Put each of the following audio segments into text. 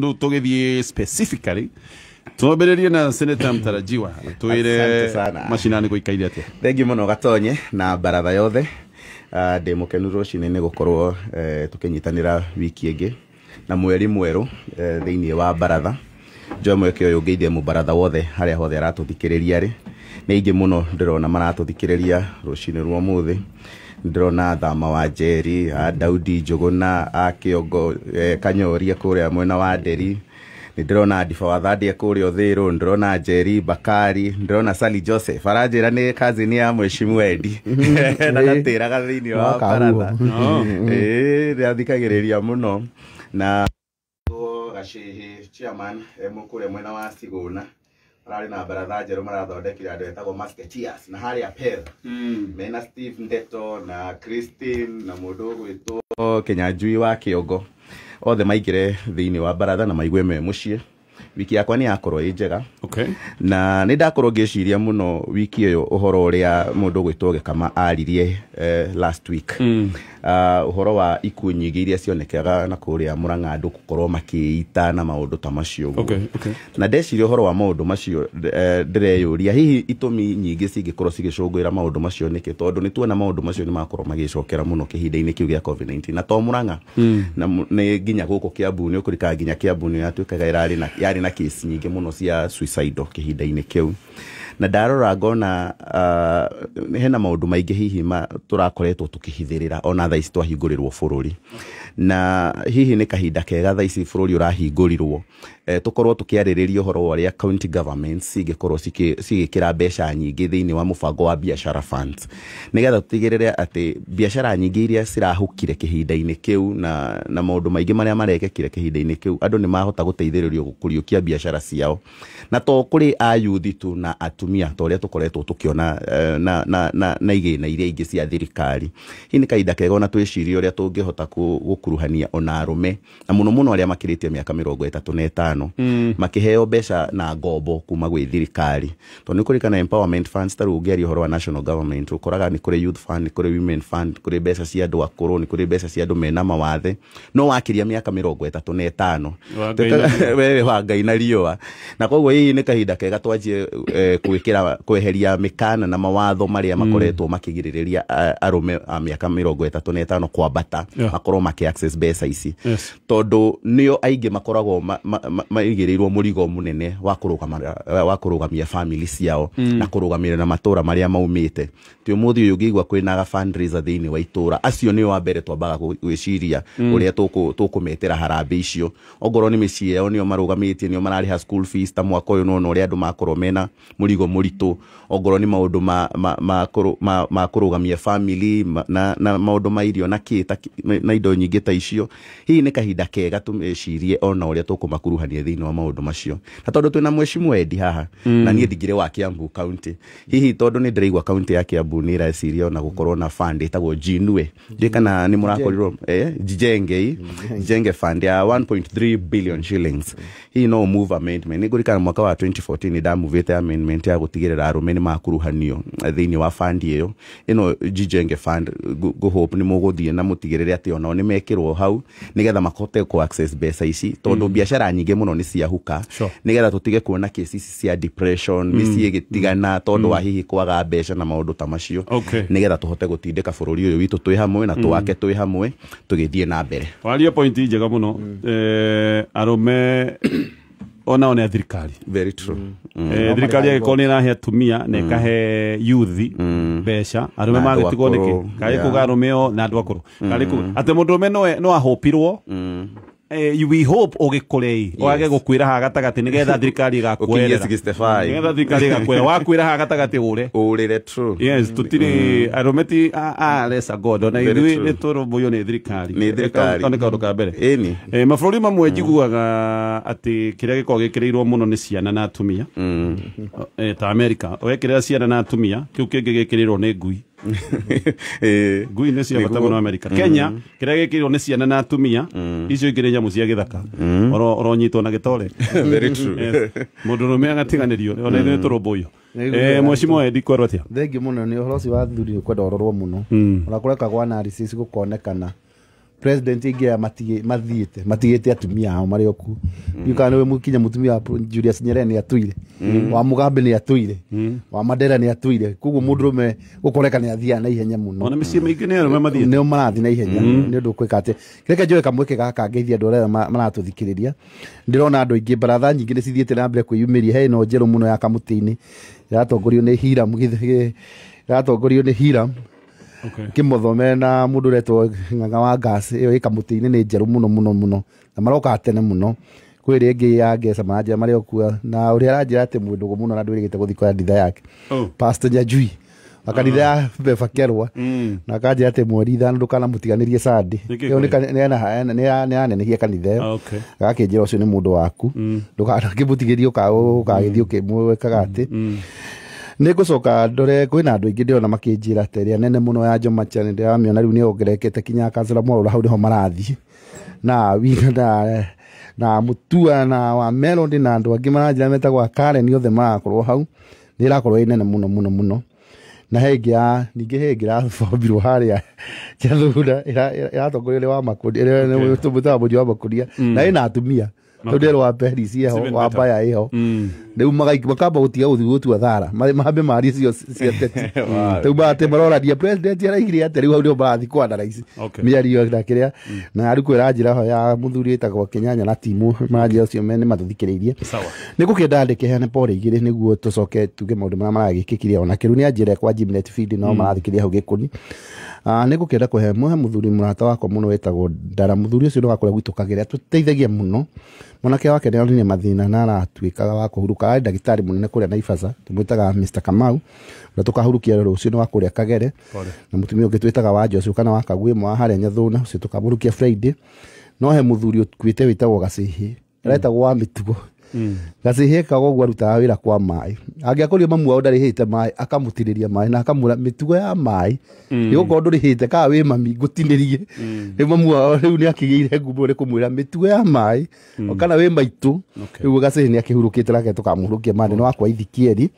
Tugithie specifically tuambiririe na Senator mtarajiwa twire mashinani guikaire atia. Thengi muno gatonye na baratha yothe ndimo kenuro cinene gukorwo tukinyitanira wiki ege na mweri mweru thiini wa baratha jomwe kyo yogeithie mu baratha wothe haria hothe aratuthikiriria ri ni ingi muno ndirona maratuthikiriria rucini rwa muthi ndirona Thama wa Njeri Daudi Njuguna Akiongo Kanyoria kuria mwena wa Nderi ndirona Difa wa Thadi kuria Uthiru ndirona Njeri Bakari ndirona Sally Joseph arajira ni kazini ya Mheshimiwa Edi na gatiraga thiini wa baratha ndathikagiriria muno na Gashihi chairman mukure mwena wa Siguna arari na baratha njeru marathondekira andu etagwo Musketeers na hari apel mena Steve Ndeto na Christine na mundu gwitwo Kenyanjui wa Kiongo othe maigire thiini wa baratha na maigwe me mucie wiki yakwa ni yakorwo njega na ni ndakorwo ngiciria muno wiki iyo uhoro uria mundu gwitwo Gikama aririe last week uhoro wa ikuũ nyingi iria cionekaga na kuria Murang'a andu gukorwo makiita na maundu ta macio na ndeciria uhoro wa maundu macio ndireyuria hihi itumi nyingi cingikorwo cigicungwira maundu macio niki tondu nituona maundu macio ni makorwo magicokera muno kihinda-ini kiu gia COVID-19 na to Murang'a na ni nginya guku Kiambu ni ukurika nginya Kiambu ni yatuikaga yari na case nyingi muno cia suicide kihinda-ini kiu na ndarora ngona hena maundu maingi hihi turakoretwo tukihithirira ona thaa ici twahingũrirwo bururi na hihi ni kahinda kega thaa ici bururi urahingũrirwo tukorwo tukiarĩrĩria uhoro wa county governments cigikorwo cigikira mbeca nyingi thiini wa mubango wa biashara funds nigetha tutigirire ati biashara nyingi iria cirahukire kihinda-ini kiu na maundu maingi maria marekekire kihinda-ini kiu andu ni mahota guteithĩrĩrio gukuriukia biashara ciao na to kuri ayuthi tu na atumia to ria tukoretwo tukiona na igina iria ingi cia thirikari hii ni kahinda kega ona twicirie uria tungihota gukuruhania ona arume na muno aria makiritie miaka 35 makiheo mbeca na ngombo kuma gwi thirikari to ni kurikana empowerment funds taru ungeri uhoro wa national government ukoraga ni kuri youth fund ni kuri women fund kuri mbeca cia andu akuru ni kuri mbeca cia andu mena mawathe no wakiria miaka 35 wewe wa Ngai na riua na koguo hii ni kahinda kega twanjie gwikira kweheria mikana na mawatho maria makoretwo makigiriria arume a miaka 35 kwambata makorwo maki access mbeca ici tondu nio aingi makoragwo maigirirwo murigo munene wa kurugamia family ciao na kurugamira na matura maria maumite ti umuthi uyu ngigwa kwina fundraiser thiini wa itura acio ni wa mbere twambaga gwiciria uria tukumetera harambe icio ongorwo ni micii yao nio marugamitie nio marariha school fees ta mwaka uyu no uria andu makorwo mena murigo muritu ongorwo ni maundu ma kurugamia family na maundu ma irio na kita na indo nyingi ta icio hihi ni kahinda kega tumecirie ona uria tukumakuruhania thiini wa maundu macio na tondu twina Mheshimiwa Edi haha na nie thigire wa Kiambu county hihi tondu ni ndiraigwa county ya Kiambu ni ireciria ona gukorwo na fund itagwo Jinwe ndikana ni murakorirwo Jenge fund ya 1.3 billion shillings hihi no move amendment ni gurikana mwaka wa 2014 ndamuvite amendment ya gutigirira arume ni makuruhanio thiini wa fund iyo ino Jenge fund go hope ni muguthie na mutigirire ati ona ni mekirwo hau nigetha makote ku access mbeca ici tondu biashara nyingi muno ni cia huka nigetha tutige kuona cases cia depression misi igitigana tondu wa hihi kwaga mbeca na maundu ta macio nigetha tuhote gutindika bururi uyu witu twi hamwe na tuwake twi hamwe tugithie na mbere waria point njega muno arume ona thirikari very true thirikari agikoni na he atumia na ikahe youth mbeca arume magitigwo niki kai kugarumeo na andu akuru kari ku ate mundu no ahopirwo we hope ogikorei wage gukwira ha gatagati nigetha thirikari igakwera nigetha thirikari igakwera wakwira ha gatagati urire true yes tutiri arometi lesa god ona ithui ni turubuyo ni thirikari ona kaundu ka mbere mabũrũri mamwe njiguaga ati kiria gikoo gikirirwo muno ni ciana na atumia ta America wekirira ciana na atumia kiu kingi gikirirwo ni ngui ngui ni cia bata muno America Kenya kiria gikirirwo ni ciana na atumia icio ingire nyamu cia githaka oronyitwo na gitore very true mundu rume agatiganirio ona ni turubuyo Mheshimiwa Edi kwarwo atia thengi muno ni uhoro ucio wa thuri kwenda ororwo muno ona kureka gwa analysis gukonekana president ingia mathiete atumia ao mari oku yukana we mukinya mutumia Julius Nyerere ni atuire wa Mugabe ni atuire wa Mandela ni atuire kugu mundurume gukoreka ni athia na ihenya muno ona misi maingi ni arume mathiete ne marathi na ihenya ni undu kwika ati kireke njoe kamweke gaka ngeithia andu aria maratuthikiriria ndirona andu aingi baratha nyingi ni cithiete na mbere kwiyumiria he no njeru muno ya kamutini yatongorio ni Hiram yatongorio ni Hiram Kimothome na mundu retwo Ng'ang'a wa Gas iyo ikamutini ni njeru muno na maroka atene muno kwiri ingi ya Ngesa manja mari okua na uri aranjira ati mundu muno na ndwirigite guthikora nditha yake Pastor Nyajui akanitha ya Beba Kerwa na kanjira ati mweri ithano ndukana mutiganirie Sunday iyo ni anenehia kanitha agakinjira ucio ni mundu waku ndukana kibutigirie ukagithio kimwekaga ati Nigucoka ndore kwina andu aingi ndiona makinjira teria nene muno ya Joma Channel ndamiona riu ni ongerekete kinya kansela Mwaura hau niho marathi na wina na Mutua na wa Melody na andu angi maranjira metagwa Karen othe marakorwo hau ni irakorwo inene muno na hengia ningi hengira bombirwo haria jathura iratongoria wa makundi ire tumuta bojo wa makundi na ina atumia Tondero wa Paris yeho wa baya yeho riu makamba gutiga guthigotua thara mahambe mari cio cia teti riu bate marora dia president araigire ati riu ndio barathi kwanda raisi miario na kiria na ari kwira njira ho ya muthuri etagwo Kinyanya na timu maria cio mene mathuthikiririe nigukenda ndike hene pore igire niguo tucoke tuge maundu mara maragikikiria ona kiru ni anjire kwa Gimnet feed no marathikiria hau gikuni nigukenda kuhe muthuri murata wako muno wetagwo Ndara muthuri ucio no akora gwitukagira tuteithagia muno Mwanake wake ni mathina na aratuikaga wa kuhuruka ndagitari munene kuria Naivasha tumwitaga Mr Kamau na tukahurukia rucio wa kuria Kagere na mutumia ungi twitaga wa Joshua kana wa Kagwe mwa haria Nyathuna ucio tukahurukia Friday no he muthuri kwite witagwo Gacihi aretagwo wa Mitugo Gacihi kagwo aruta wira kwa mai angiakorio mamu wao ndarihite mai akamutiriria mai na akamura mitugo ya mai yuko ndurihite ka wi mami gutinirie mamu wao riu ni akigiire ngumo ri kumwira mitugo ya mai okana wi maitu riu Gacihi ni akihurukite rake tukamuhurukia mani no akwa ithikieri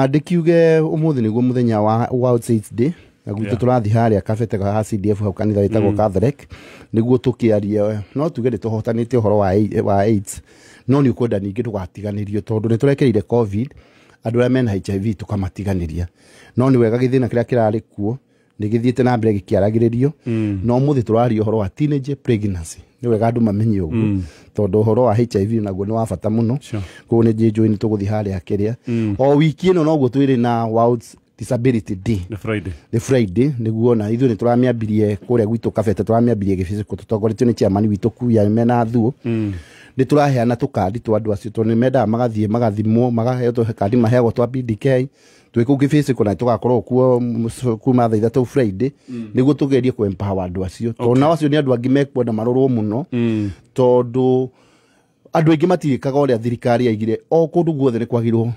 ndikiuge umuthi niguo muthenya wa World AIDS Day na gutu turathi haria kafete ka CDF hau kanitha witagwo Catholic niguo tukiaria no tuge tuhotanite uhoro wa AIDS no ni ukwenda ningi tugatiganirio tondu ni turekereire COVID andu aria mena HIV tukamatiganiria no ni wega githina kiria kirari kuo ni githiete na mbere gikiaragiririo no muthi turaria uhoro wa teenage pregnancy ni wega andu mamenye uguo tondu uhoro wa HIV naguo ni wa bata muno ko ni jinjui ni tuguthi haria kiria o wiki ino no guo twiri na World Disability Day the Friday niguo na ithu ni turamiambirie kuria gwitu kafete turamiambirie gifisiko tutongoretio ni chairman witu kuya mena thuo ni turaheana tukadi twa andu acio to ni menda magathie magathimwo magaheo to kandi mahego twa BDK twiko gifisiko na tugakorwo kuo kuma thaa 3 Friday niguo tugerie ku empower andu acio to na acio ni andu angi mekwenda marorwo muno tondu andu aingi matirikaga uria thirikari yaigire o kundu guothe ni kwagirwo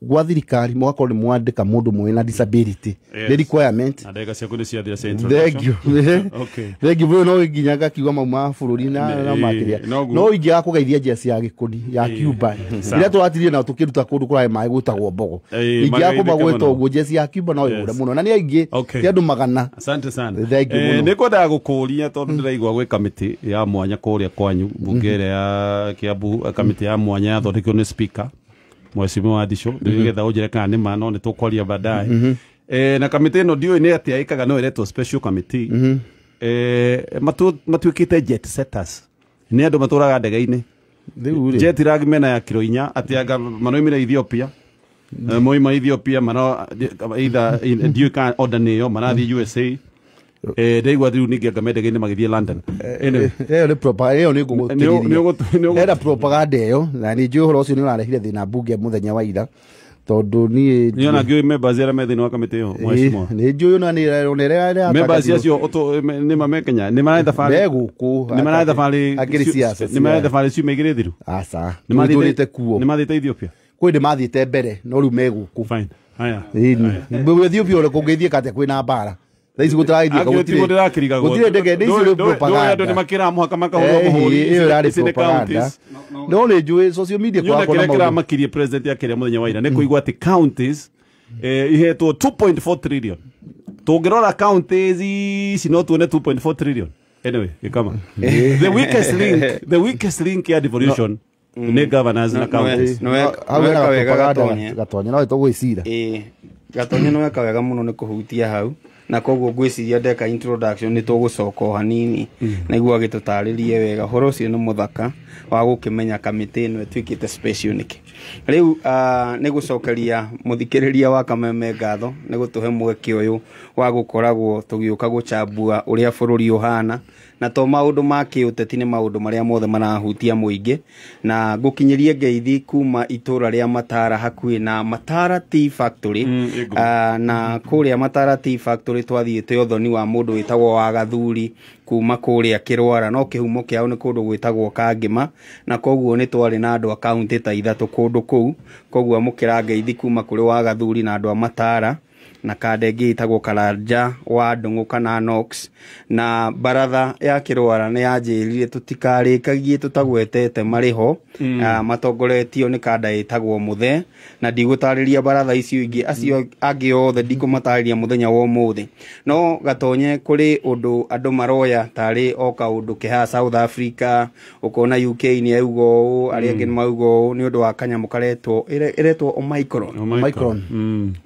gwa thirikari mwako ni mwandika mundu mwina disability the requirement adega cia kundi cia thia central thank you no nginyaga kiwa mauma bururi na makiria no ingia kugeithia njia cia gikundi ya Cuba ira twatirie na tukiruta kundu kurae mai gutagwo Mbogo ingia kumagwetwo guo njia cia Cuba no yure muno na ni aingi ti andu magana asante sana nikwenda gukuria tondu ndiraigwa gwe kamiti ya mwanya kuria kwanyu bungere ya Kiambu kamiti ya mwanya ya thondekio ni speaker Mheshimiwa Adisho ndigetha ujire kana ni mano ni tukwaria baadaye na kamiti no ndio ni ati aikaga no iretwo special committee matuikite jet setters ni andu maturaga ndege-ini jet ragmena ya kilo 4 ati anga manoimira Ethiopia moima Ethiopia mano either ndio kan order niyo manathi USA ndeigwa thiru ningi ngamendege-ini magithie London ni propaganda ni ngugutiria era propaganda iyo na ni njui horo ucio ni urarehire thina bunge muthenya wa ira tondu ni ona ngiu members era methini wa kamiti iyo mheshimiwa ni njui na ni ronere members acio ni mamekenya ni maraitha bari meguku ni maraitha bari agirisiasa ni maraitha bari ciu megire thiru asa ni mathite kuo ni mathite Ethiopia kwi ni mathite mbere no riu meguku fine haya Ethiopia ule kungithie kate kwina bara Daisi gutaraithia gutire ndege ndisi propaganda ndo ni makira muhaka makahoro muhuri iyo rari propaganda no ni njui social media kwa kona kira makirie president yake muthenya wa ira ni kuigwa ati counties ihetwo 2.4 trillion tungirora counties ici no tuone 2.4 trillion Anyway, kama the weakest link ya devolution ni governors na counties. No wega Gatonye no tugwicira. Gatonye no wega wega muno ni kuhutia hau na koguo ngwiciria ndeka introduction ni tugucoka hanini naiguo agitutaririe wega horo cio ni muthaka wa gukimenya kamiti no twikite special niki riu ni gucokeria muthikiriria wa Kameme ngatho ni gutuhe mweke uyu wa gukoragwo tugiuka guchambua uria bururi uhana na to maundu ma kiuteti ni maundu maria mothe marahutia muingi na ngukinyirie ngeithi kuma itura ria Matara hakui na Matara Tea Factory na kuria Matara Tea Factory twathiite uthoni wa mundu witagwo wa Gathuri kuma kuria Kirwara no kihumo kiao ni kundu gwitagwo Kangima na koguo ni twari na andu a county ta ithatu kundu kuu koguo mukira ngeithi kuma kuri wa Gathuri na andu a Matara na kadegi itagwo Karanja wa Ndungu kana Nox na baratha ya Kirwara ni yanjirire tutikarikagie tutagwetete mariho matongoretio ni kada itagwo Muthe na ndigutariria baratha icio ingi acio angi othe ndikumatariria muthenya wa umuthi no Gatonye kuri undu andu maroya tari o kaundu kiha South Africa ukona UK ni augo ari angi maugo ni undu wa kanyamu karetwo iretwo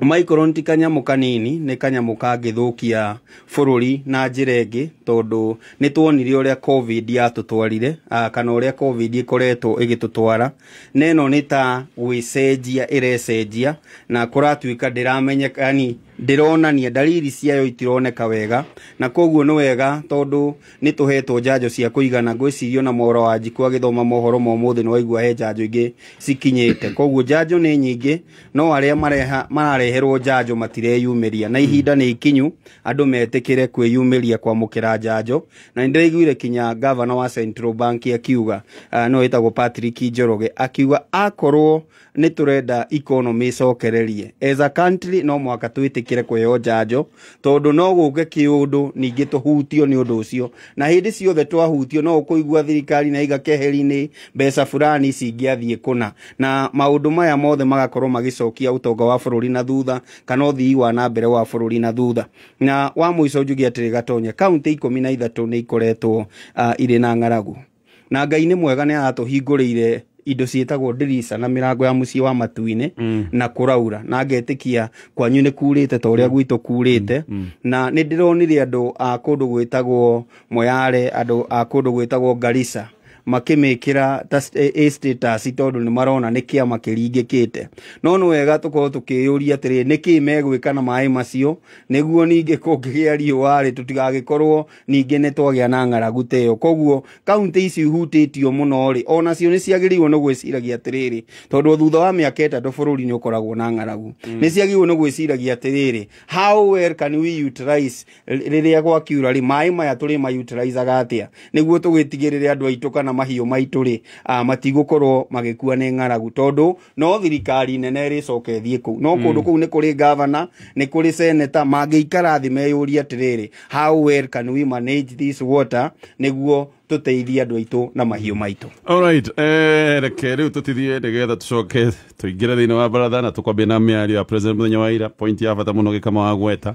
Omicron ti kanyamu kanini ni kanyamu kangithukia bururi na njirenge tondu ni tuonire uria covid yatutwarire kana uria covid ikoretwo igitutwara neno ni ta gwicenjia irecenjia na kuratuika ndiramenyekani ndironania dalili ciayo itironeka wega na koguo ni wega tondu ni tuhetwo njanjo cia kuigana gwicirio na moro wa Njiku agithoma mohoro momuthi no waigua he njanjo ingi cikinyite koguo njanjo ni nyingi no aria marareherwo njanjo matireyumiria na ihinda ni ikinyu andu metikire kwiyumiria kwa mukira njanjo na ndiraiguire kinya governor wa Central Bank akiuga no etagwo Patrick Njoroge akiuga akorwo ni turenda economy cokererie as a country no mwaka twitikire kweo njanjo tondu no guke kiundu ningi tuhutio ni undu ucio na hindi ciothe twahutio no kuigua thirikari na igakeheri-ini mbeca fulani cingiathie kuna na maundu maya mothe magakorwo magicokia utonga wa bururi na thutha kana uthii wa na mbere wa bururi na thutha na wa muico njugi atiri Gatonye county 13 ni ikoretwo iri na ng'aragu na Ngai ni mwega ni aratuhingurire indo cietagwo ndirisa na mirango ya mucii wa Matuine na kuraura na ngetikia kwanyu ni kurite ta uria gwitu kurite na ni ndironire andu a kundu gwitagwo Moyale andu a kundu gwitagwo Garissa makimikira status tondu ni marona ni kia makiringikite no no wega tuko tukiyuria atiri niki megwika na mai macio niguo ninge kungigia riuari tutigagikorwo ninge ne twagia na ng'aragu teyo koguo county ici ihutitio muno ri ona cio ni ciagiriwo no gwiciragia atiriri tondu thutha wa miaka 3 bururi ni ukoragwo na ng'aragu ni ciagiriwo no gwiciragia atiriri how well can we utilize riria gwa kiura ri mai maya turi ma utilize agatia niguo tugitigirire andu aitu kana mahiyo maitu ri matigukorwo magikua ni ng'aragu tondu no thirikari nene ri cokethie ku no kundu ku ni kuri governor ni kuri senator mangiikara thi meyuria atiriri how well can we manage this water niguo tuteithia andu aitu na mahiyo maitu. All right, reke riu tutithie nigetha tucoke tuingire thiini wa baratha na tukwambia na miario ya president muthenya wa ira point ya bata muno gikama wa gweta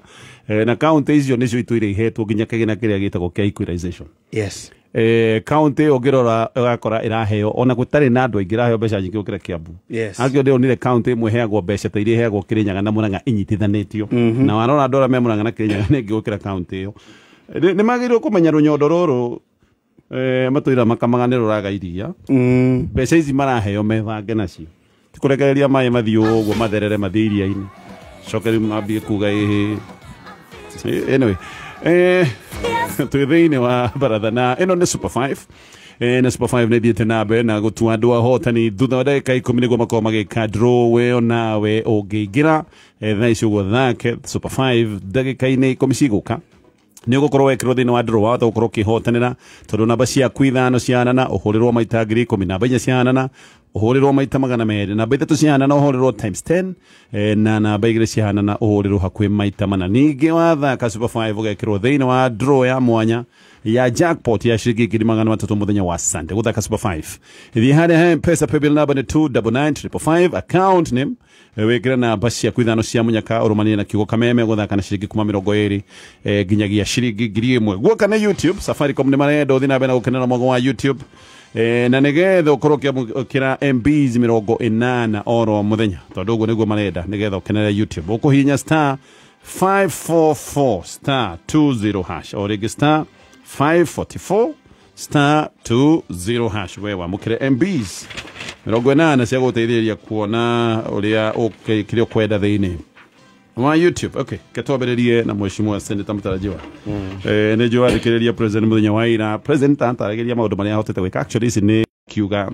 na county icio nicio itwire ihetwo nginya kigina kiria gitagwo kia equalization. Yes. County ogirora gakora iraheo ona gutari na andu aingi raheo mbeca nyingi ukira Kiambu. Yes. Akio ndionire county imwe heagwo mbeca ta iria heagwo Kirinyaga na Murang'a inyitithanitio na warora andu aria me Murang'a na Kirinyaga ningi ukira county iyo ni magirwo kumenya runyondo ruru matuira makamaga ruraga iria mbeca ici maraheo methange nacio tikurekereria mai mathio uguo matherere mathii iria-ini cokeri mambie kuga anyway twi thiini wa baratha na ino ni Super 5 na Super 5 ni thiete na mbere na gutua andu ahotani thutha wa ndagika 10 niguo makorwo magika draw we onawe ungiingira thaa ici uguo thake Super 5 ndagika-ini 10 ciguka ni ugukorwo wekirwo thiini wa draw wa gukorwo kihotanira tondu namba ciaku ithano cianana uhurirwo maita 10,000 namba 4 cianana uhurirwo maita 200 namba 3 cianana uhurirwo times 10 na namba 2 cianana uhurirwo hakwi maita 4 ningi wathaka Super 5 ugekirwo thiini wa draw ya mwanya ya jackpot ya shilingi 300 muthenya wa Sunday guthaka Super 5 ithi hare pesa paybill number ni 299555 account name wekira na basi ya kwithano cia munyaka urumania na kiugo kameme guthaka na shilingi 20 ginyagia shilingi 1000 guoka na YouTube Safaricom ni marendo thina bena gukenera mwago wa YouTube na nigetha ukorokia kira MBs 80 oro muthenya tondu uguo niguo marenda nigetha ukenera YouTube ukuhinya star 544 star 20 hash or register 544 star 20 hash wewa mukire MBs 80 cia guteithĩrĩria kuona uria ukirio kwenda thiini wa YouTube. Okay, ketwambĩrĩrie na mheshimiwa Senator Mutarajiwa. Nĩ njũa thikĩrĩria president muthenya wa ira president antaragĩria maũndũ marĩa ahotete gwĩka. Actually ici nĩ kiuga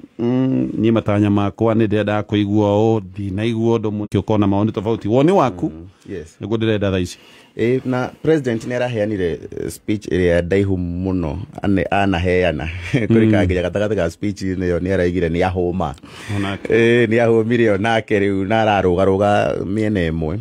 ni matanya makwa nĩ ndĩrenda kũigua o ndinaigua ũndũ mũndũ ũkona maoni tofauti woni waku. Yes, nĩguo ndĩrenda thaa ici. Na president nĩ araheanire speech ĩrĩa ndaihu mũno anaheana kũrĩka nginya gatagatĩ ka speech ĩyo nĩ araigire nĩ ahũma nĩ ahũmire onake rĩu na ararũgarũga mĩena ĩmwe.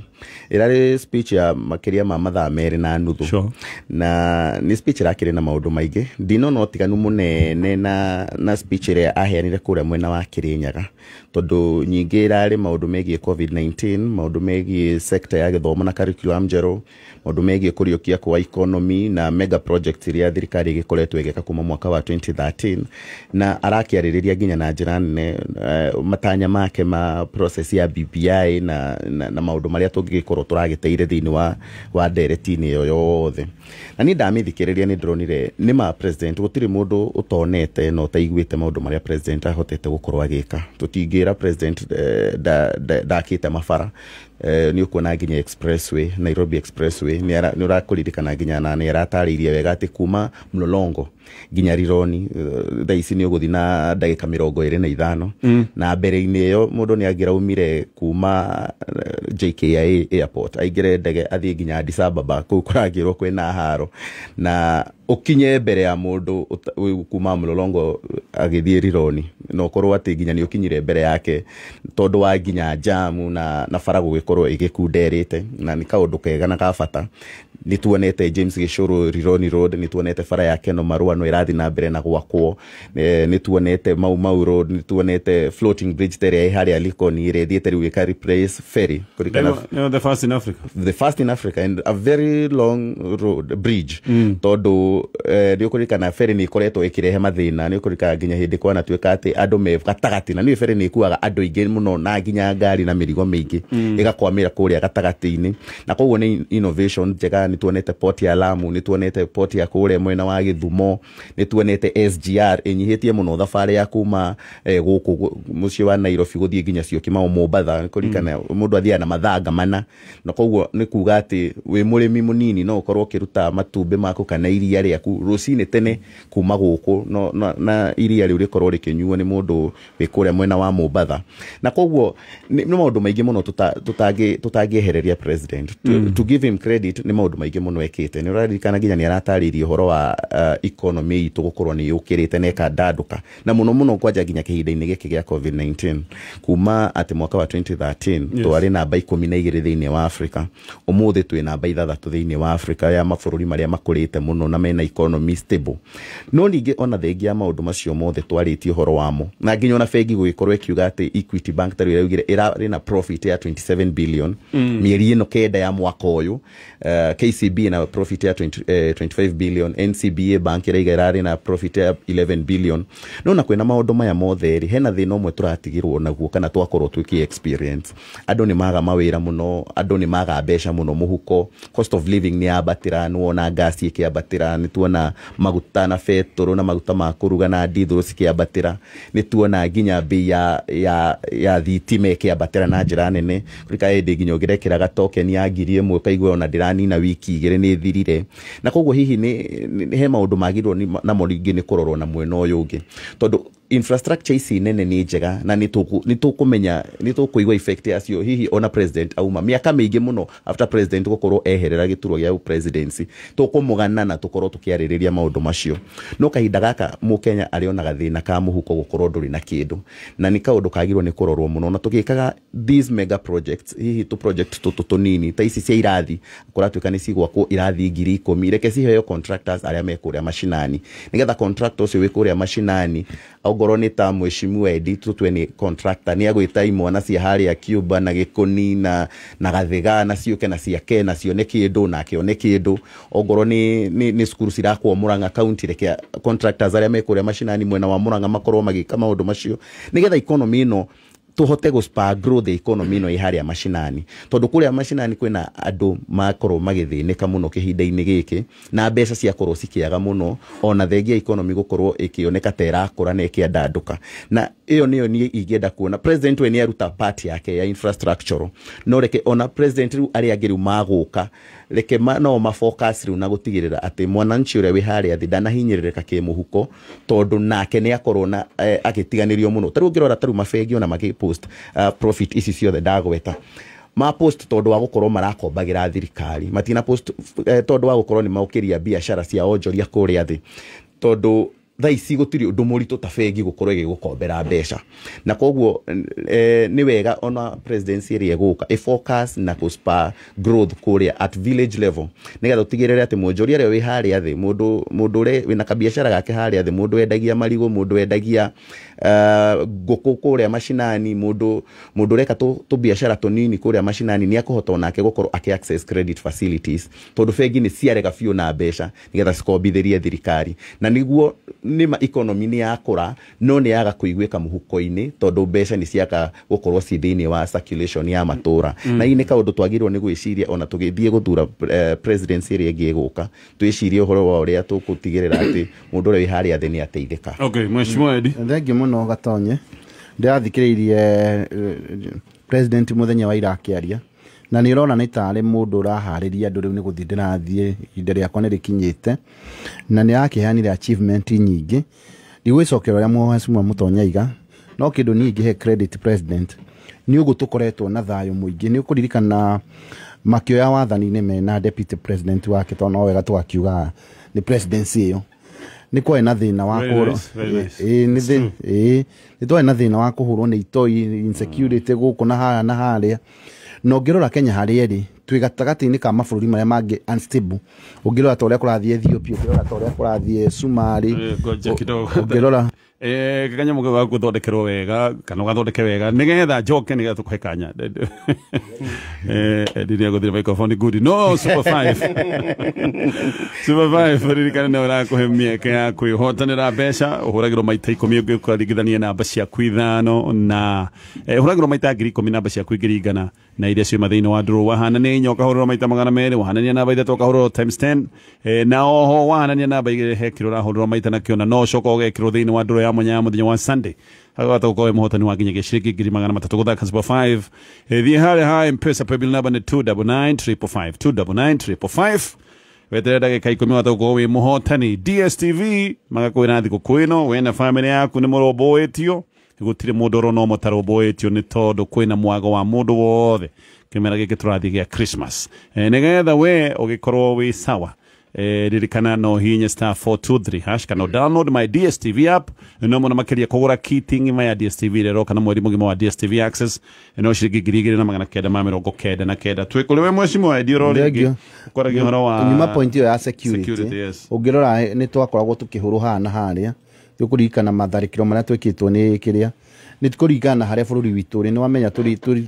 Irarĩ speech ya makiria ma mathaa 2.5 sure. Na ni speech rakire na maundu maingi ndinona otiganu munene na speech ĩrĩa aheanire kũrĩa mwena wa Kirinyaga tondu nyingĩ irarĩ maundu megie COVID-19 maundu megie sector ya gĩthomo na curriculum njerũ maundu megie kũriũkia kwa economy na mega projects iria thirikari ĩgĩkoretwo ĩgĩka kuma mwaka wa 2013 na arakiarĩrĩria nginya na njĩra nene matanya make ma process ya BBI na maundu marĩa tũngĩkorwo tũragĩteire thĩinĩ wa ndereti-inĩ ĩyo yothe na ni ndamĩthikĩrĩria nĩ ndĩronire nĩ ma president gũtirĩ mũndũ ũtonete na ũtaiguĩte maũndũ marĩa president ahotete gũkorwo agĩka tũtingĩra president ndakĩte mabara ni ukuona nginya expressway Nairobi expressway ni urakuririkana nginya na ni aratarĩirie wega ati kuma Mlolongo nginya Rironi thaa ici ni uguthi na ndagĩka 25 na mbere-inĩ ĩyo mũndũ ni angĩraumire kuma JKIA airport aingĩre ndege athiĩ nginya Addis Ababa kũu kũrangĩrwo kwĩna haro na ukinye mbere ya mũndũ kuma Mlolongo agĩthiĩ Rironi no korwo ati nginya ni ukinyire mbere yake tondu wa nginya jamu na bara gũgĩkorwo ĩgĩkunderĩte na ni kaũndũ kega na kabata ni tuonete James Gĩchũrũ Rironi Road ni tuonete bara ya Keno Marua no irathi na mbere na gwakwo ni tuonete Mau Road ni tuonete floating bridge ĩrĩa harĩa Likoni ĩrĩthiĩte rĩu ĩka replace ferry the first in Africa and a very long road bridge tondu ni ũkũririkana ferry ni ĩkoretwo ĩkĩrehe mathĩna ni ũkũririkana nginya hĩndĩ kwana tuĩka atĩ andũ me gatagati na ni ferry ni ĩkuaga andũ aingĩ mũno na nginya ngari na mĩrigo mĩingĩ ĩgakwamĩra kũrĩa gatagati-inĩ na koguo ni innovation njega ni tuonete port ya Lamu ni tuonete port ya kũrĩa mwena wa Gĩthumo ni tuonete SGR ĩnyihitie mũno thabarĩ ya kuma gũkũ mũciĩ wa Nairobi gũthiĩ nginya Syokimau Mombatha kũririkana mũndũ athiaga na mathanga mana na koguo ni kuga atĩ wĩ mũrĩmi mũnini no ũkorwo ũkĩruta matumbĩ maku kana iria rĩaku rũcinĩ tene kuma gũkũ na iria rĩu rĩkorwo rĩkĩnyuo nĩ mũndũ wĩ kũrĩa mwena wa Mombatha na koguo nĩ maũndũ maingĩ mũno tutangĩehereria president to give him credit nĩ maũndũ maingĩ mũno ekĩte nĩ ũraririkana nginya nĩ aratarĩirie ũhoro wa economy itũ gũkorwo nĩ yũkĩrĩte na ĩkandandũka na mũno kwanja nginya kĩhinda-inĩ gĩkĩ gĩa COVID-19 kuma atĩ mwaka wa 2013 twarĩ namba 12 thĩinĩ wa Africa ũmũthĩ twĩ namba 6 thĩinĩ wa Africa ya mabũrũri marĩa makũrĩte mũno na mena economy stable no ningĩ ona thengia maũndũ macio mothe twarĩtie ũhoro wamo na nginya ona bengi gũgĩkorwo ĩkiuga atĩ Equity Bank tarĩ ĩraugire ĩrarĩ na profit ya 27 billion mĩeri ĩno kenda ya mwaka ũyũ KCB na profit ya 25 billion NCBA bank ĩraiga ĩrarĩ na profit ya 11 billion no na kwĩna maũndũ maya mothe rĩ hena thĩna ũmwe tũratigirwo naguo kana twakorwo twĩki experience andũ nĩ maga mawĩra mũno andũ nĩ maga mbeca mũno mũhuko cost of living nĩ yabatĩra nĩ wona gas ĩkĩambatĩra nĩ tuona maguta na betũrũ na maguta ma kũruga na diesel cikĩambatĩra nĩ tuona nginya bei ya thitima ĩkĩambatĩra na njĩra nene kũrika hĩndĩ nginya ũngĩrekĩraga token ya 1,000 ũkaigua ona ndĩranina wiki 2 nĩ thirire na koguo hihi nĩ he maũndũ magirwo namo rĩngĩ nĩ kũrorwo na mwena ũyũ ũngĩ tondu infrastructure ici nene ni njega na nitukumenya nitukuigwa effect yacio hihi ona president auma miaka mingi muno after president gukorwo eherera gituro gya presidency tukumugana na tukorwo tukiaririria maundu macio no kahinda gaka mu Kenya arionaga thina ka muhuko gukorwo nduri na kindu na ni kaundu kagirwo ni kurorwo muno na tugikaga these mega projects hihi tu project tutunini ta ici cia irathi kuratuika ni cigwakwo irathi 10,000 reke ciheo contractors aria mekuria mashinani nigetha contractors we kuria mashinani augoro ni ta mweshimiwa Editu tweni contractor ni agwita imwana cia haria Cuba na Gikoni na Gathiga na ciuke na cia Kenya cione kindu na kione kindu ogoro ni skuru cirakwo Murang'a county reke contractors aria mekuria mashinani mwena wa Murang'a makorwo magika maundu macio nigetha economy no tuhote go spa grow the economy no iharia mashinani tondu kuria mashinani kwina andu makorwo magithinika muno kihinda-ini giki na mbeca cia korwo cikiaga muno ona thengia economy gukorwo ikioneka tera kura na ikiandanduka na iyo niyo ni ingienda kuona president we ni aruta part yake ya infrastructure no reke ona president ru ari agiru maguka reke no mafocus ru na gutigirira ati mwananchi uria wi haria thi ndanahinyiririka kimuhuko tondu nake ni akorwo na agitiganirio muno taru ngirora taru mafegi ona magi post profit ici ciothe ndagweta ma post tondu wa gukorwo marakombagira thirikari matina post tondu wa gukorwo ni maukiria biashara cia onjoria kuria thi tondu thaici gutiri undu muritu ta bengi gukorwo igigukombera mbeca na koguo ni wega ona presidency iri eguka focus na kuspa growth kuria at village level nigetha utigirire ati mwonjoria ri wi haria thi mundu ri wina kabiashara gake haria thi mundu endagia marigo mundu endagia nguku kuria mashinani mundu reka tu biashara tunini kuria mashinani ni akuhota onake gukorwo aki access credit facilities tondu bengi ni ciarega biu na mbeca nigetha cikombithirie thirikari na niguo nima economy ni yakura no ni yaga kuigwika muhuko-ini tondu mbeca ni ciaka gukorwo ci thiini wa circulation ya matura na ini kaundu twagirwo ni gwiciria ona tugithie guthura presidency iri ingi guka twicirie uhoro wa uria tukutigirira ati mundu uri haria thi ni ateithika. Okay, Mheshimiwa Edi. Thengi muno Gatonye ndathikiriirie president muthenya wa ira akiaria na ni rona ni tare mundu urahariria andu riu ni guthii ndirathie ihinda riakwa ni rikinyite na ni akiheanire achievement nyingi ndigwicokera uria Mheshimiwa Mutonyaiga no kindu ni ingihe credit president ni ugu tukoretwo na thayo muingi ni ukuririkana makioya wathani-ini mena deputy president wake to no wega twakiuga ni presidency iyo ni kwa na thina wa kuhurwo ni twa na thina wa kuhurwo ni itoi insecurity guku na haria no ngirora Kenya haria ri twi gatagati-ini ka mabururi maria mangi unstable ungirora ta uria kurathie Ethiopia ungirora ta uria kurathie Somali ungirora kanya muge wa guthondekerwo wega kana gathondeke wega nigetha njoke nigetha tukuhe kanya ndiria guthira microphone good no super 5 ririkana na ura kuhe mieke ya kwihotanira mbeca uhuragirwo maita 10 ungikuringithania namba cia kwithano na uhuragirwo maita 10,000 namba cia kwingirigana na iria cio mathiini wa nduru wahana ni nyoka huriro maita 200 wahanania namba ithatu kahuriro times 10 na oho wahanania namba igire hekiro ra huriro maita na kiona no coka ugekiro thiini wa nduru ya munya muthenya wa Sunday agata ukoe muhotani wa ginya giciriki 300 guthaka super 5 thie haria M-Pesa paybill number ni 29955 29955 wetere ndagika 10 watagukorwo wi muhotani DSTV magakwira thiko kwino wena family yaku ni muromboetio gutire mundu ro no mutaromboetio ni tondu kwina mwago wa mundu wothe kimera giki turathi gia Christmas nigetha we ugikorwo wi sawa ririkana no hinya *423# kana download my DSTV app no mona makeria kugura kiting my DSTV rero kana mweri mugima wa DSTV access no shiriki girigire na magana kenda ma 99 twikule we Mheshimiwa Edi rori ukora gihoro wa nyuma point ya security yes. Ungirora ni twakoragwo tukihuru na haria tukurikana matharikiro maria twikitwo ni kiria ni tukurikana haria bururi witu ni wamenya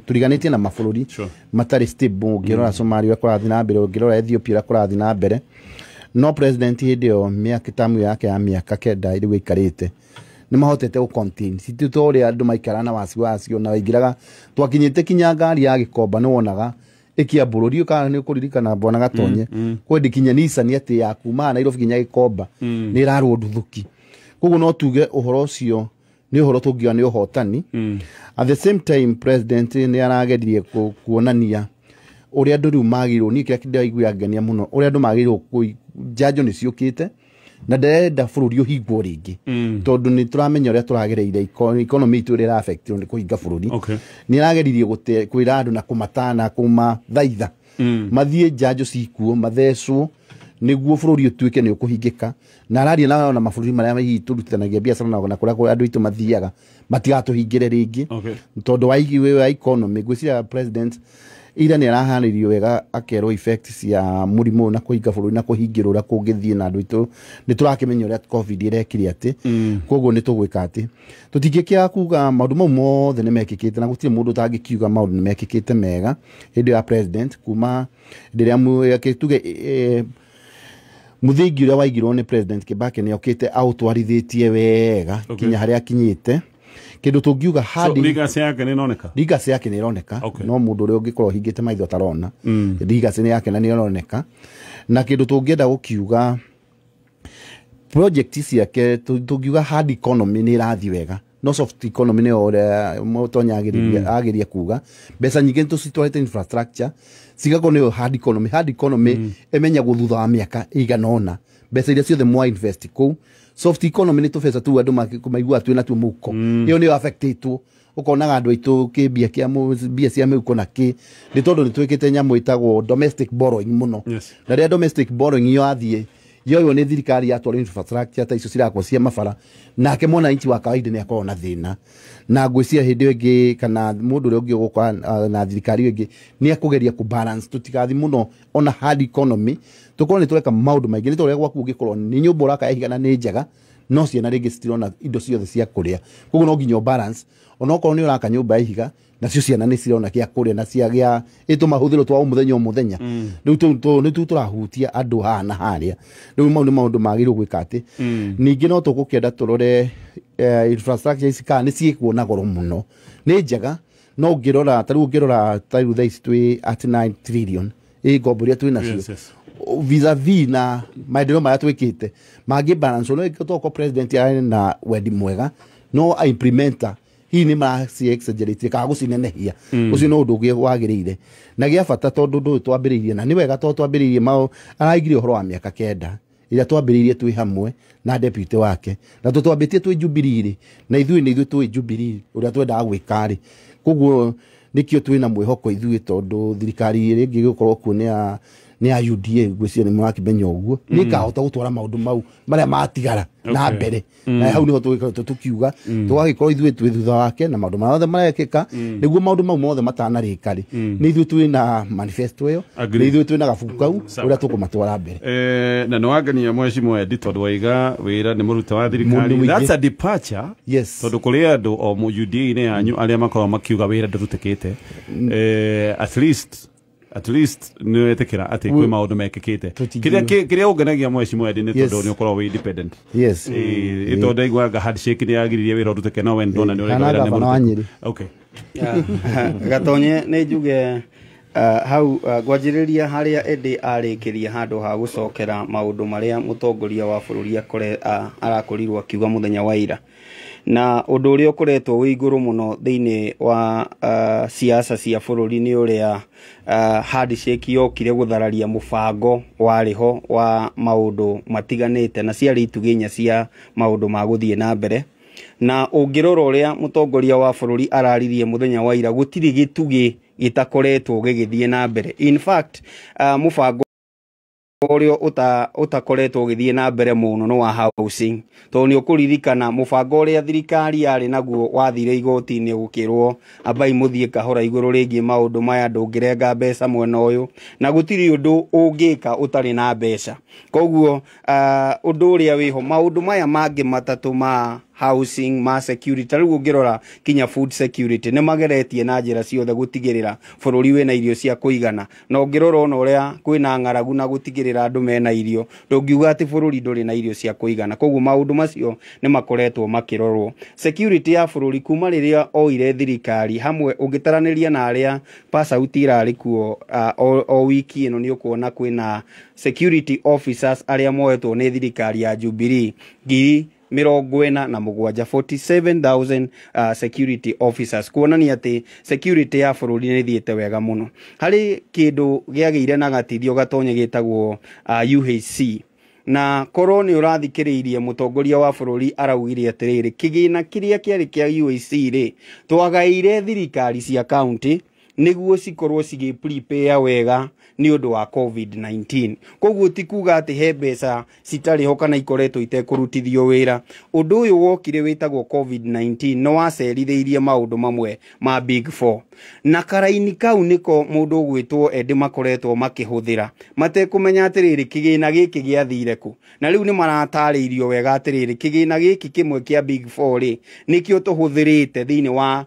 turiganitie na mabũrũri matari stable ungirora Somalia kurathi na mbere ungirora Ethiopia kurathi na mbere no president hidio miaka tamu yake ya miaka kenda iri wikarite ni mahotete ku contain situtori andu maikarana wasi na waigiraga twakinyite kinya ngari ya gikomba no wonaga ikia bururi kana ni kuririkana bona Gatonye kwendikinya nisani ati ya kuma Nairobi kinya gikomba ni irarwo nduthuki koguo no tuge uhoro ucio ni uhoro tungiwa ni uhotani at the same time president ni aragedirie kuonania uria andu riu magirwo ni kira kindaigua ngenia muno uria andu magirwo jajo ni ciukite na nderenda bururi uhingwo ringi tondu ni turamenya uria turagereire economy itu ira affect ni kuhinga bururi ni rageririe kwira andu na kumatana kuma thaitha mathie njanjo cikuo mathecwo niguo bururi utuike ni ukuhingika na araria na mabururi maria hihi turutithanagia biacara na kuria andu itu mathiaga matigatuhingire ringi tondu wa economy gwiciria president ira ni arahanirio wega akero effects ya murimo na kuhinga bururi na kuhingirura kungithie na andu itu ni turakimenya uria covid irekire ati koguo ni tugwika ati tutingikia kuga maundu mau mothe ni mekikite na gutire mundu tangikiuga maundu ni mekikite mega hindi ya president kuma ndiria mu yakituge muthingi uria waigirwo ni president Kibaki ni okite autwarithitie wega kinya haria akinyite kindu tungiuga hadi legacy yake ni ironeka no mundu uri ungikorwo hingite maitho tarona legacy yake ni ironeka na kindu tungienda gukiuga project ciake tungiuga hard economy ni irathi wega no soft economy ni ore motonya agiria kuga mbeca nyingi tucitwarite infrastructure cigako ni hard economy emenya guthutha wa miaka iganona mbeca iria ciothe mwa invest ku soft economy ni tubesa tu andu maigua twina tu muko iyo ni affectitwo ukonaga andu aitu kibia kia bia cia muko na ki ni tondu ni twikite nyamu itagwo domestic borrowing muno na ria domestic borrowing yo athie yo ni thirikari ya twara infrastructure ta icio cirakwo cia mabara nake mwana inchi wa kawaida ni akorwo na thina na ngwiciria hindi ingi kana mundu uri ungi gukwa na thirikari ingi ni akugeria ku balance tutigathi muno ona hard economy tukorwo ni tureka maundu maingi ni tureka gwaku ungikorwo ni nyumba uraka ihigana ni njega no ciana ringi citirona indo ciothe cia kuria koguo no nginya balance ona okorwo ni uraka nyumba ihiga nacio ciana ni cirona kia kuria na ciagia itu mahuthiro twa muthenya riu ni turahutia andu hana haria riu maundu magirwo gwika ati ningi no tugukenda turore infrastructure isika ni ciikwo na goro muno ni njega no ngirora tariu ngirora tariu thaici twi at 9 trillion ngombo twina cio vis-a-vis na maendeleo maya twikite magi balance no ikotoko president ya na wedi mwega no implementa hii ni ma si exaggerate ka gucinenehia ucio no undu ugie wagirire na gia bata tondu ndu twambiririe na ni wega twambiririe mao araigire horo wa miaka kenda ila twambiririe twi hamwe na deputy wake na twambitie twi Jubilee na ithui twi Jubilee uria twenda gwikari koguo nikio twina mwihoko ithui tondu thirikari iri ngigokorwo kuonea ni a UDA gwiciria ni mwakimenya uguo ni kahota gutwara maundu mau maria matigara na mbere na hau niho tukiuga tugagikorwo ithui twi thutha wake na maundu mothe marekika niguo maundu mau mothe matanarikari ni ithui twi na manifesto iyo ni ithui twi na gabuku kau uria tukumatwara mbere na no wagania mheshimiwa editor waiga wira ni muruta wa thirikari that's a departure tondu kuri andu o mu UDA ni yanyu aria makorwo makiuga wira ndurutikite at least ni wetekera ati kwi maundu mekikite kiria ungenagia mheshimiwa edi ni tondu ni ukorwo wi independent itondu igwaga handshake ni yagiririe wira urutike no we ndona ni urega ni okay gatonye ni njuge hau gwajiriria haria edi arikiria handu ha gucokera maundu maria mutongoria wa bururi arakorirwo akiuga muthenya wa ira na undu uria ukoretwo wi iguru muno thiini wa siasa cia bururi ni uria handshake yokire guthararia mubango wariho wa maundu matiganite na ciari ituginya cia maundu ma guthie na mbere na ungirora uria mutongoria wa bururi araririe muthenya wa ira gutiri gitugi gitakoretwo gigithie na mbere in fact mubango urio utakoretwo githie na mbere muno no wa housing to ni ukuririkana mubango uria thirikari yari naguo wathire igoti-ini gukirwo abai muthie kahora iguru ringi maundu maya ndungirenga mbeca mwena uyu na gutiri undu ungika utari na mbeca koguo undu uria wiho maundu maya mangi matatu ma housing ma security riu ngirora kinya food security ne mageretie na njira ciothe gutigirira bururi wena irio cia kuigana no ngirora ona uria kwina ngaragu na gutigirira andu mena irio ndungiuga ati bururi nduri na irio cia kuigana koguo maundu macio ne makoretwo makirorwo security ya bururi kuma riria oire thirikari hamwe ungitaraniria na aria pasauti irari kuo o wiki ino ni ukuona kwina security officers aria moetwo ni thirikari ya Jubilee ngiri 47,000 security officers kuonania ati security ya bururi ni thiete wega muno. Hari kindu giagiire na gatithio gatonye gitagwo UHC na koroni urathikiriirie mutongoria wa bururi araugire atiriri kigina kiria kiari kia UAC ri twagaire thirikari cia county niguo cikorwo cigi prepare wega ni undu wa COVID-19 koguo ti kuga ati he mbeca citari ho kana ikoretwo itekurutithio wira undu uyu wokire witagwo COVID-19 no wacerithĩirie maundu mamwe ma Big 4 na karaini kau niko mundu ugwitwo endi makoretwo makihuthira matekumenya atiriri kigina giki giathire ku na riu ni maratarĩirio wega atiriri kigina giki kimwe kia Big 4 ri nikio tuhuthirite thiini wa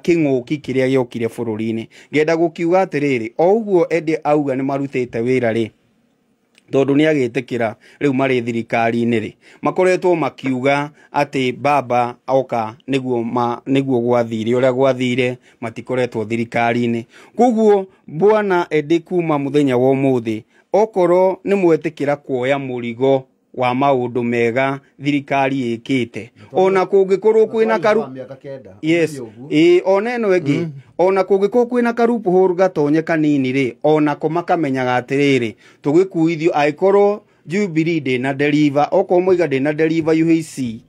king'uki kiria giokire bururi-ini ngenda gukiuga atiriri o uguo endi auga ni marutite wira ri tondu ni agitikira riu mari thirikari-ini ri makoretwo makiuga ati baba oka niguo gwathire uria gwathire matikoretwo thirikari-ini koguo bwana endi kuma muthenya wa umuthi okoro ni mwetikira kuoya murigo wa maundu mega thirikari ikite ona kungikorwo kwina karu yes ona eno egi ona kungikorwo kwina karupu horu gatonye kanini ri ona ko makamenyaga atiriri tugikuithio aikorwo Jubilee de na deliver oko moiga de na deliver UHC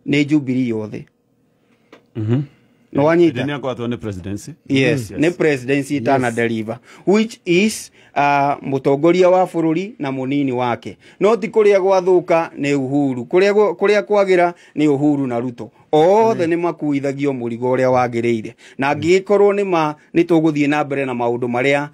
ne Jubilee yothe no wanyita ni kwa ne presidency yes ne presidency tana deliver which is mutongoria wa bururi na munini wake no ti kuria gwathuka ni Uhuru kuria kwagira ni Uhuru na Ruto othe ni makuithagio murigo uria wagiriire na ngikorwo ni tuguthie na mbere na maundu maria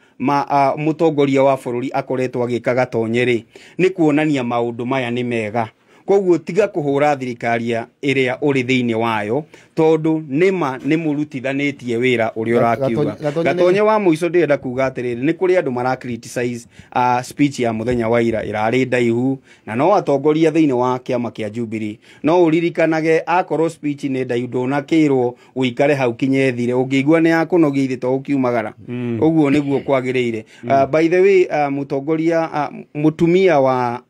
mutongoria wa bururi akoretwo agikaga tonyeri ni kuonania maundu maya ni mega koguo tiga kuhura thirikari iria uri thiini wayo tondu ni murutithanitie wira uri urakiuga gatonye wa muico ndirenda kuga atiriri ni kuri andu mara criticize speech ya muthenya wa ira irari ndaihu na no atongoria thiini wa kiama kia Jubilee no uririkanage akorwo speech ni ndaihu ndonakirwo uikare hau kinye thire ungigua ni akunogia ithe to ukiumagara uguo niguo kwagiriire by the way mutongoria mutumia wa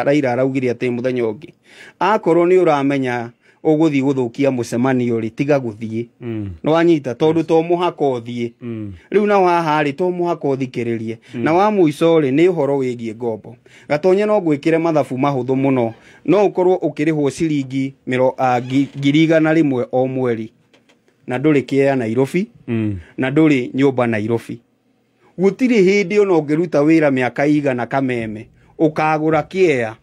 Raila araugire ati muthenya ungi akorwo ni uramenya uguthii guthukia mucemanio ri tiga guthii no wanyita tondu to muhaka uthii riu na haha ri to muhaka uthikiririe na wa muico ri ni uhoro wigie ngombo gatonye no gwikire mathabu mahuthu muno no ukorwo ukirihwo ciringi 100,000 o mweri na nduri kia Nairobi na nduri nyumba Nairobi gutiri hindi ona ungiruta wira miaka igana kameme ukagura kiea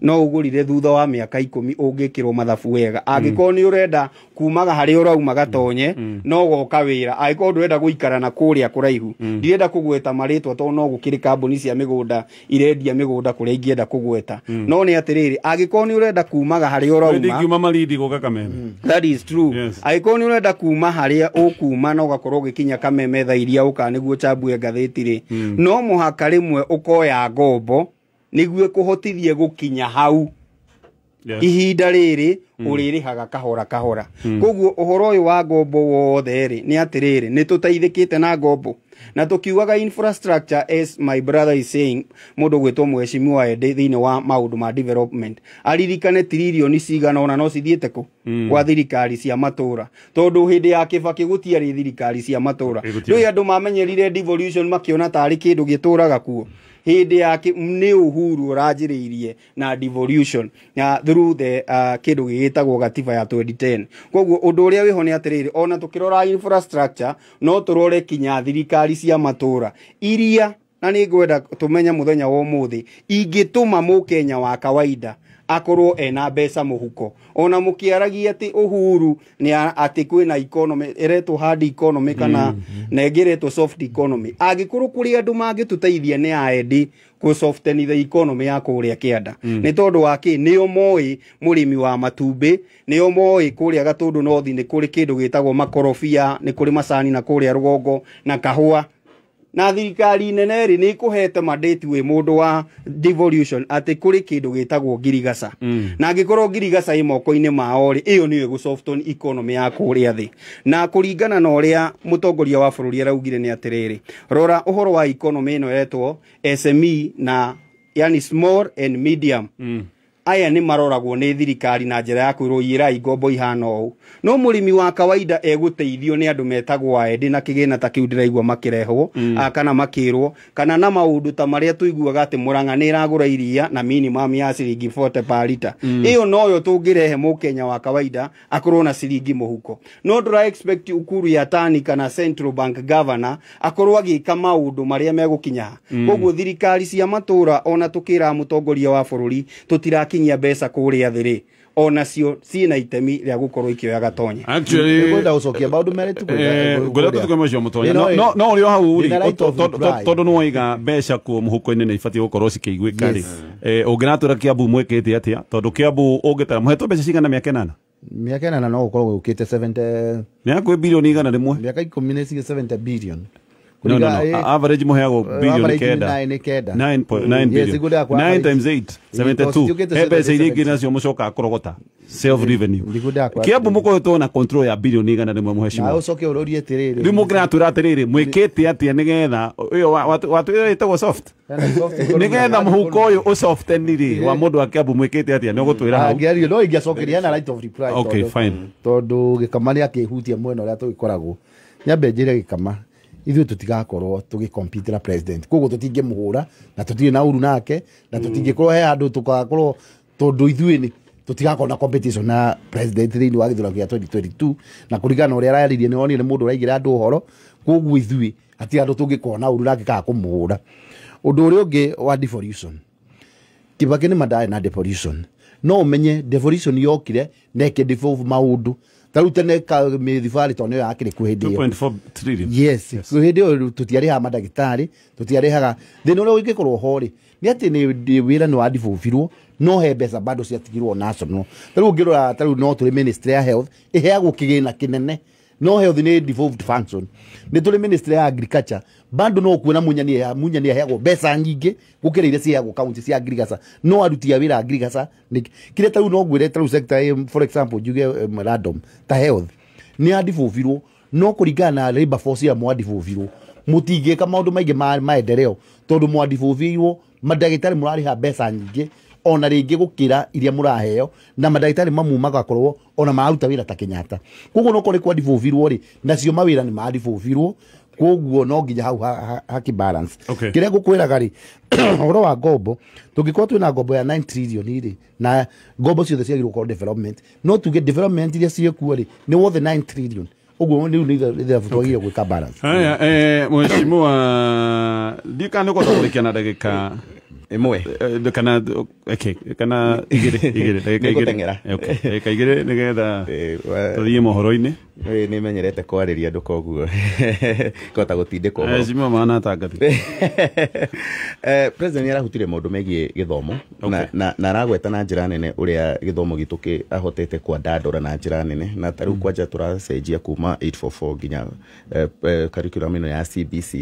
no ugurire thutha wa miaka 10 ungikirwo mathabu wega angiko ni urenda kumaga hari urauma gatonye no goka wira angiko ndurenda guikara na kuria kuraihu ndirenda kugweta maritwa to no gukiri kambuni cia migunda irendia migunda kuria ingienda kugweta no ni atiriri angiko ni urenda kumaga hari urauma ngiuma maridi goka kameme that is true angiko ni urenda kuma haria ukuma no gakorwo gikinya kameme tha iria uka niguo chambue ngatheti ri no muhaka rimwe ukoya ngombo niguo kuhotithie gukinya hau ihinda riri uririhaga kahora koguo uhoro uyu wa ngombo wothe ri ni atiriri ni tutaithikite na ngombo na tukiugaga infrastructure as my brother is saying mundu gwitwo mweshimiwa ende thiini wa maundu ma development aririkane trilioni cigana ona no cithiete ku kwa thirikari cia matura tondu hindi ya Kibaki gutiari thirikari cia matura riu andu mamenyerire devolution makiona tari kindu gituraga kuo hindi yake ni Uhuru urajiriirie na devolution through the kindu gigitagwo gatiba ya 2010 koguo undu uria wiho ni atiriri ona tukirora infrastructure no turore kinya thirikari cia matura iria na ni ngwenda tumenya muthenya wa umuthi ingituma mukenya wa kawaida akorwo ena mbeca muhuko ona mukiaragia ati Uhuru ni ati kwina economy iretwo hard economy kana negiretwo soft economy agikorwo kuri andu mangituteithia ni aendi ku soften the economy ya kuria kianda ni tondu waki ni omoi murimi wa matumbi ni omoi kuria gatundu nothi ni kuri kindu gitagwo makorofia ni kuri macani na kuria rugongo na kahua na thirikari nene ri ni kuhete mandate we mundu wa devolution ati kuri kindu gitagwo ngirigaca na ngikorwo ngirigaca imoko-ini mao ri iyo niwe gu soften economy ya kuria thi na kuringana na uria mutongoria wa bururi araugire ni atiriri rora uhoro wa economy ino yetwo SME na yani small and medium aya ni maroragwo ni thirikari na njira ya kwirũira ingombo ihana ũũ no mũrĩmi wa kawaida egũteithio ni andu metagwo aendi na kĩgĩna ta kĩu ndĩraigua makĩrehwo kana makĩrwo kana na maũndũ ta marĩa tũiguaga atĩ Mũrang'a nĩ ĩragũra iria na minimum ya ciringi 40 per liter iyo noyo tũngĩrehe mũkenya wa kawaida akorwo na ciringi mũhuko no ndũra expect Ukuru Yatani kana Central Bank Governor akorwo agĩka maũndũ marĩa megũkinya koguo thirikari cia matũra ona tũkĩra mũtongoria wa bũrũri tũtirakinyia mbeca kũrĩa thĩrĩ onacio ciina itemi rĩa gũkorwo ikioya gatonye actually ngoda ucokia maundu mere tu ngoda tutugemecio mutonye no uri hau uri tondu no iga mbeca ku muhuko-ini ni ibatie gukorwo cikĩiguĩka ri ungĩratura Kiambu mwĩkĩte atia tondu Kiambu ũngĩtara muhetwo mbeca cigana mĩaka 8 miaka 8 no gukorwo gukite 70 mĩaka bilioni igana rimwe miaka 10 ni 70 billion no average muheagwo bilioni 9 billion 9 times 8 72 mbeca iria ingĩ nacio mũcoka kũrogota self revenue Kiambu mũkoretwo na control ya bilioni igana rimwe muheshimiwa na ucoke urorie tiriri rĩu mũngĩratwĩra atĩrĩrĩ mwĩkĩte atĩa nĩgetha ũyũ watwĩra ĩtagwo soft nĩgetha mũhuko ũyũ ũsoftenire wa mũndũ wa Kiambu mwĩkĩte atĩa nĩ ũgũtwĩra hau angĩario no ingĩacokeria na right of reply okay fine tondu Gĩkama nĩ akĩhutia mwena ũrĩa tũgĩkoragwo nyambe njĩre Gĩkama ithuĩ tũtigakorwo tũgĩcompete na president koguo tũtingĩmũhũra na tũtirĩ na uru nake na tũtingĩkorwo he andũ tũgakorwo tondu ithuĩ nĩ tũtigakorwo na competition na president thĩinĩ wa gĩthurano gĩa 2022 na kũringana ũrĩa araririe nĩ wonire mũndũ ũraigĩra andũ ũhoro koguo ithuĩ hatirĩ andũ tũngĩkorwo na uru nake kana kũmũhũra ũndũ ũrĩa ũngĩ wa devolution Kibaki nĩ mandaĩ na devolution no ũmenye devolution yokire na ĩkĩdevolve maũndũ taru tene mĩthibarĩ tondũ nĩyo yakĩrĩ kwĩ hĩndĩ ĩyo 2.4 trillion yes kwĩ hĩndĩ ĩyo tũtiarĩhaga mandagĩtarĩ tũtiarĩhaga thĩna ũrĩa ũngĩkorwo ho rĩ nĩ atĩ nĩ wĩra nĩ wadivolvirwo no he mbeca bado ciatigirwo national taru ũngĩrora taru no tũrĩ ministry ya health ĩheagwo kĩgĩna kĩnene no health nĩ devolved function nĩ tũrĩ ministry ya agriculture bado no kuona munya aheagwo mbeca nyingĩ gũkĩra iria ciheagwo kaunti cia agriculture no aruti a wĩra agriculture kĩrĩa taru no ngwĩre taru sector for example njuge random ta health nĩ adivolvirwo no kũringana na labor force ya mwadivolvirwo mũtingĩka maũndũ maingĩ maendeleo tondũ mwadivolvirwo mandagĩtarĩ mũrarĩha mbeca nyingĩ ona rĩngĩ gũkĩra iria mũraheo na mandagĩtarĩ mamwe magakorwo ona maruta wĩra ta Kenyatta koguo no kũrĩ kwa divolvirwo rĩ nacio mawĩra nĩ madivolvirwo koguo no nginya hau haki balance kĩrĩa ngũkwĩraga rĩ ũhoro wa ngombo tũngĩkorwo twĩna ngombo ya 9 trillion rĩ na ngombo ciothe ciagĩrĩirwo gũkorwo development no tuge development iria ciĩkuo rĩ nĩ worth 9 trillion uguo nĩ twagĩrĩire gwĩka balance mheshimiwa ndikana ũkota kũrĩkia ndagĩka imwe kana igĩrĩ ndagĩka igĩrĩ nĩgetha tũthiĩ mohoro-inĩ nĩ menyerete kwarĩria andũ koguo kota gũtindĩka mheshimiwa maana tangathi president nĩ arahutire maũndũ megiĩ gĩthomo na aragweta na njĩra nene ũrĩa gĩthomo gitũ ahotete kwandandũra na njĩra nene na tarĩu kwanja tũracenjia kuma 844 nginya curriculum ĩno ya CBC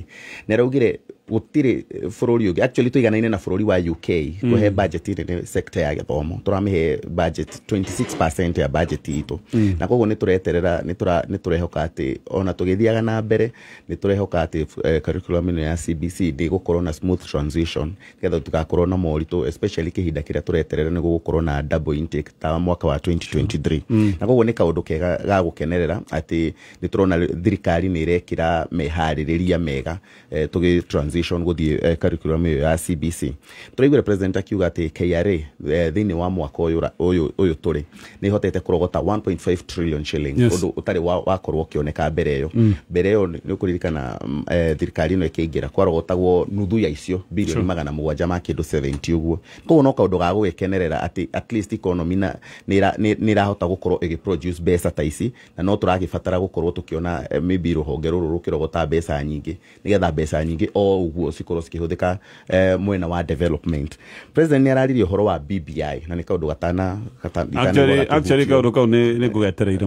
nĩ araugire gũtirĩ bũrũri ũngĩ actually tũiganaine na bũrũri wa UK kũhe budget nene sector ya gĩthomo tũramĩhe budget 26% ya budget itũ na koguo nĩ tũreterera nĩ tũrehoka atĩ ona tũgĩthiaga na mbere nĩ tũrehoka atĩ curriculum ĩno ya CBC ndĩgũkorwo na smooth transition nĩgetha tũgakorwo na moritũ especially kĩhinda kĩrĩa tũreterera nĩ gũgũkorwo na double intake ta mwaka wa 2023 na koguo nĩ kaũndũ kega ga gũkenerera atĩ nĩ tũrona thirikari nĩ ĩrekĩra meharĩrĩria mega tũgĩ transition gũthiĩ curriculum ĩyo ya CBC tũraigũre president akiuga atĩ KRA thĩinĩ wa mwaka ũyũ tũrĩ nĩ ihotete kũrogota 1.5 trillion shillings ũndũ ũtarĩ wakorwo ũkĩoneka mbere ĩyo nĩ ũkũririkana thirikari ĩno ĩkĩingĩra kwarogotagwo nuthu ya icio bilioni 700 ma kĩndũ 70 ũguo koguo no kaũndũ ga gũgĩkenerera atĩ at least economy nĩ irahota gũkorwo ĩgĩproduce mbeca ta ici na no tũragĩbatara gũkorwo tũkĩona maybe rũhonge rũrũ rũkĩrogota mbeca nyingĩ nĩgetha mbeca nyingĩ o ũguo cikorwo cikĩhũthĩka mwena wa development president nĩ araririe ũhoro wa BBI na nĩ kaũndũ actually kaũndũ kau nĩ ngũgetereire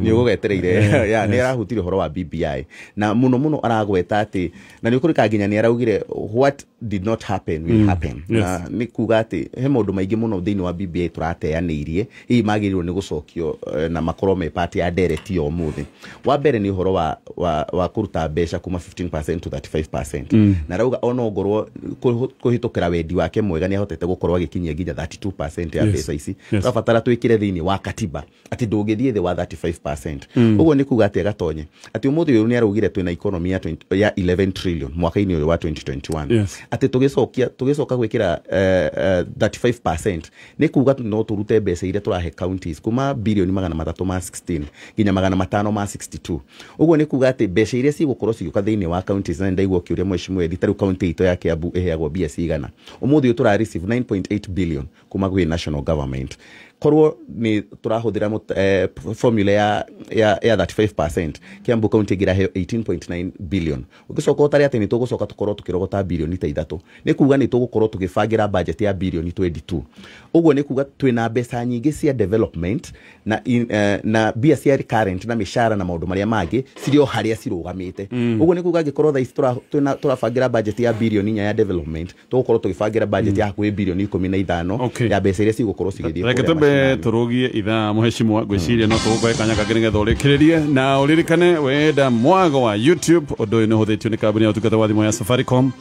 nĩ arahutirie ũhoro wa BBI na mũno aragweta atĩ na nĩ ũkũrĩka nginya nĩ araugire what did not happen will happen na nĩ kuga atĩ he maũndũ maingĩ mũno thĩinĩ wa BBI tũrateanĩirie hihi magĩrĩirwo nĩ gũcokio na makorwo me part ya ndereti o mũthĩ wa mbere nĩ ũhoro wa kũruta mbeca kuma 15% to 35% na rauga ona ngorwo kuhitukira wendi wake mwega ni ahotete gukorwo agikinyia nginya 32% ya mbeca ici twabatara twikire thiini wa katiba ati ndungithie thi wa 35%. Uguo ni kuga ati gatonye ati umuthi uyu ni arugire twina economy ya 11 trillion mwaka-ini uyu wa 2021 ati tugicoka gwikira 35% ni kuga no turute mbeca iria turahe counties kuma bilioni 316 nginya 562. Uguo ni kuga ati mbeca iria cigukorwo cigioka thiini wa counties na ndaigwo kiuria mweshimwe thitaru county ito ya Kiambu iheagwo bia cigana. Umuthi uyu tura receive 9.8 billion kuma gwi national government. Korwo ni turahuthira formula ya 35%, Kiambu county gira heo 18.9 billion. Ugicoka utari ati ni tugucoka tukorwo tukirogota bilioni ta 3 ni kuga ni tugukorwo tugibangira budget ya bilioni 22. Uguo ni kuga twina mbeca nyingi cia development na bia cia recurrent na mishara na maundu maria mangi cirio haria cirugamite. Uguo ni kuga gikorwo tha ici turabangira budget ya bilioni 4 ya development, tugukorwo tugibangira budget ya hakuhi bilioni 15 ya mbeca iria cigukorwo cigithie turugie ithaa muheshimiwa gwiciria no tugoe kanya kangĩ nĩgetha ũrĩkĩrĩrie na ũririkane wenda mwago wa YouTube ũndũ ũyũ nĩ ũhũthĩtio nĩ kambuni ya ũtungata wa thimũ ya Safaricom